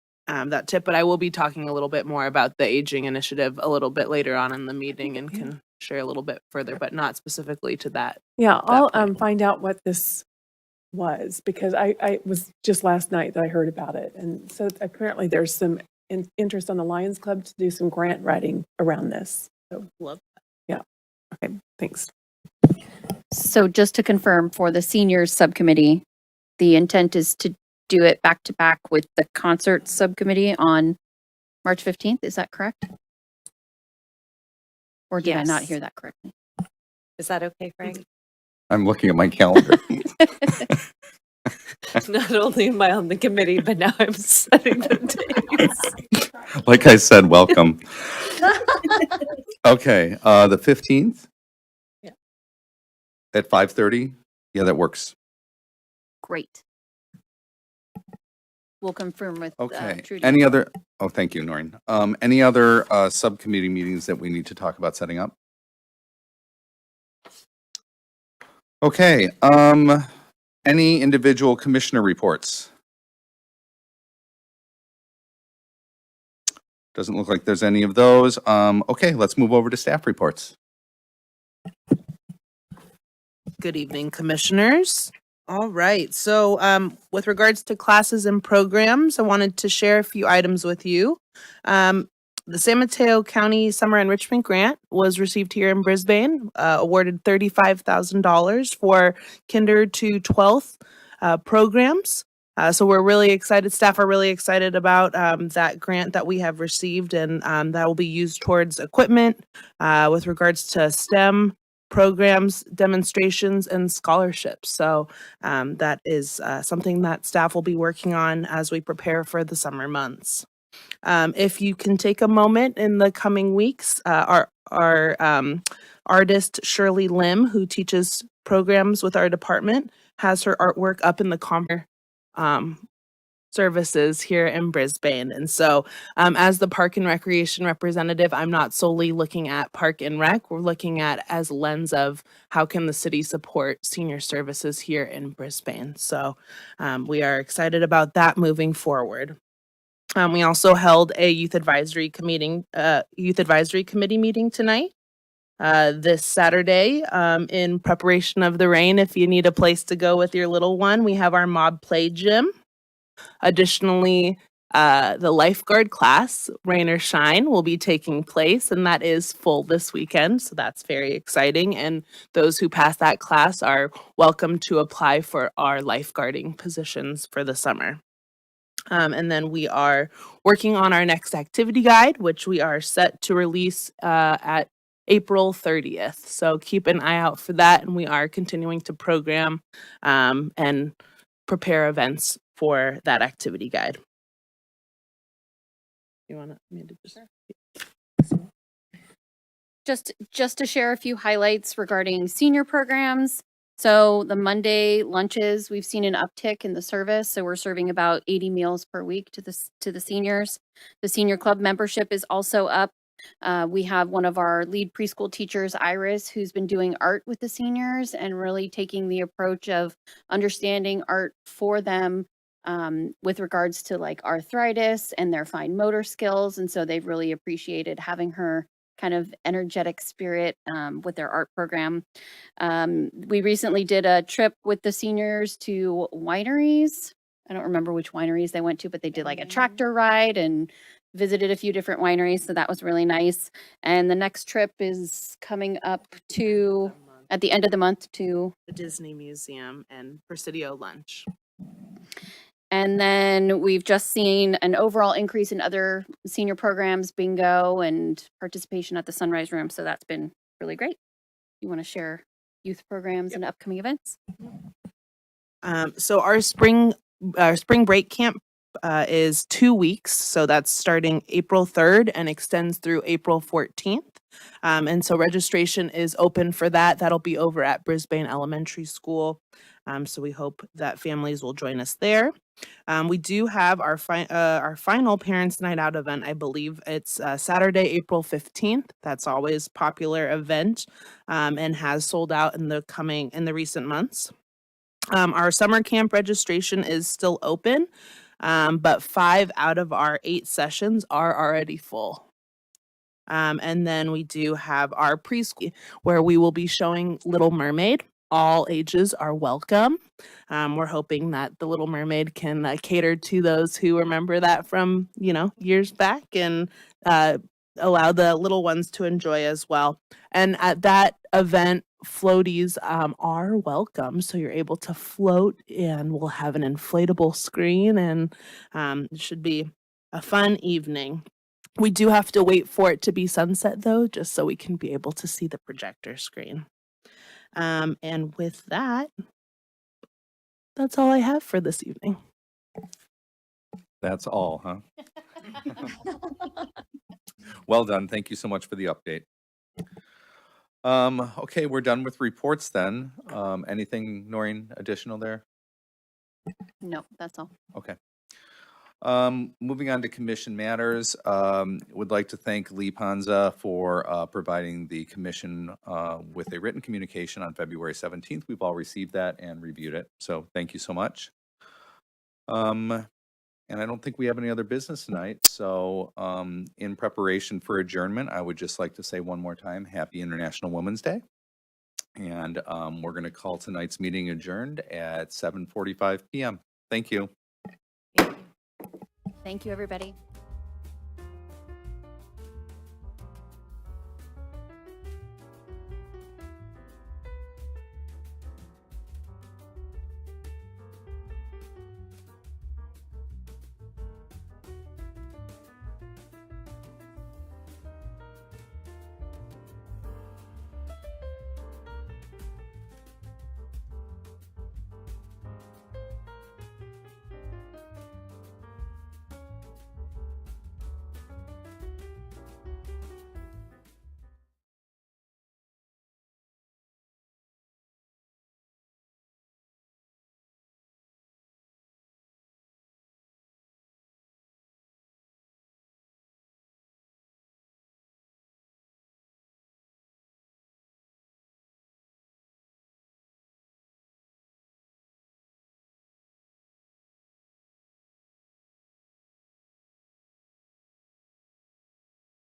tip. But I will be talking a little bit more about the aging initiative a little bit later on in the meeting and can share a little bit further, but not specifically to that. Yeah, I'll point. find out what this was, because I was just last night that I heard about it. And so apparently there's some interest on the Lions Club to do some grant writing around this. So Love yeah. Okay, thanks. So just to confirm, for the seniors subcommittee, the intent is to do it back to back with the concert subcommittee on March 15th. Is that correct? Or did I not Yes. hear that correctly? Is that okay, Frank? I'm looking at my calendar. Not only am I on the committee, but now I'm setting the dates. Like I said, welcome. Okay, the 15th? Yeah. At 5:30? Yeah, that works. Great. We'll confirm with Okay. Trudy. Any other, oh, thank you, Noreen. Any other subcommittee meetings that we need to talk about setting up? Okay, any individual commissioner reports? Doesn't look like there's any of those. Okay, let's move over to staff reports. Good evening, commissioners. All right. So, with regards to classes and programs, I wanted to share a few items with you. The San Mateo County Summer Enrichment Grant was received here in Brisbane, awarded $35,000 for kinder to 12th programs. So we're really excited. Staff are really excited about that grant that we have received, and that will be used towards equipment with regards to STEM programs, demonstrations, and scholarships. So that is something that staff will be working on as we prepare for the summer months. If you can take a moment in the coming weeks, our artist Shirley Lim, who teaches programs with our department, has her artwork up in the services here in Brisbane. And so as the Park and Recreation representative, I'm not solely looking at Park and Rec. We're looking at as a lens of how can the city support senior services here in Brisbane. So we are excited about that moving forward. We also held a youth advisory committee meeting tonight. This Saturday, in preparation of the rain, if you need a place to go with your little one, we have our mob play gym. Additionally, the lifeguard class, Rain or Shine, will be taking place, and that is full this weekend, so that's very exciting. And those who pass that class are welcome to apply for our lifeguarding positions for the summer. And then we are working on our next activity guide, which we are set to release at April 30th. So keep an eye out for that, and we are continuing to program and prepare events for that activity guide. You want me to Just to share a few highlights regarding senior programs. So the Monday lunches, we've seen an uptick in the service. So we're serving about 80 meals per week to the seniors. The senior club membership is also up. We have one of our lead preschool teachers, Iris, who's been doing art with the seniors and really taking the approach of understanding art for them with regards to like arthritis and their fine motor skills. And so they've really appreciated having her kind of energetic spirit with their art program. We recently did a trip with the seniors to wineries. I don't remember which wineries they went to, but they did like a tractor ride and visited a few different wineries. So that was really nice. And the next trip is coming up to at the end of the month to the Disney Museum and Presidio lunch. And then we've just seen an overall increase in other senior programs, bingo and participation at the Sunrise Room. So that's been really great. You want to share youth programs and upcoming events? So our spring break camp is 2 weeks. So that's starting April 3rd and extends through April 14th. And so registration is open for that. That'll be over at Brisbane Elementary School. So we hope that families will join us there. We do have our final Parents Night Out event. I believe it's Saturday, April 15th. That's always a popular event and has sold out in the recent months. Our summer camp registration is still open, but 5 out of our 8 sessions are already full. And then we do have our preschool where we will be showing Little Mermaid. All ages are welcome. We're hoping that the Little Mermaid can cater to those who remember that from, years back and allow the little ones to enjoy as well. And at that event, floaties are welcome. So you're able to float, and we'll have an inflatable screen, and it should be a fun evening. We do have to wait for it to be sunset, though, just so we can be able to see the projector screen. And with that, that's all I have for this evening. That's all, huh? Well done. Thank you so much for the update. Okay, we're done with reports then. Anything, Noreen, additional there? No, that's all. Okay. Moving on to commission matters, would like to thank Lee Panza for providing the commission with a written communication on February 17th. We've all received that and reviewed it, so thank you so much. And I don't think we have any other business tonight, so in preparation for adjournment, I would just like to say one more time, Happy International Women's Day. And we're going to call tonight's meeting adjourned at 7:45 p.m. Thank you. Thank you, everybody.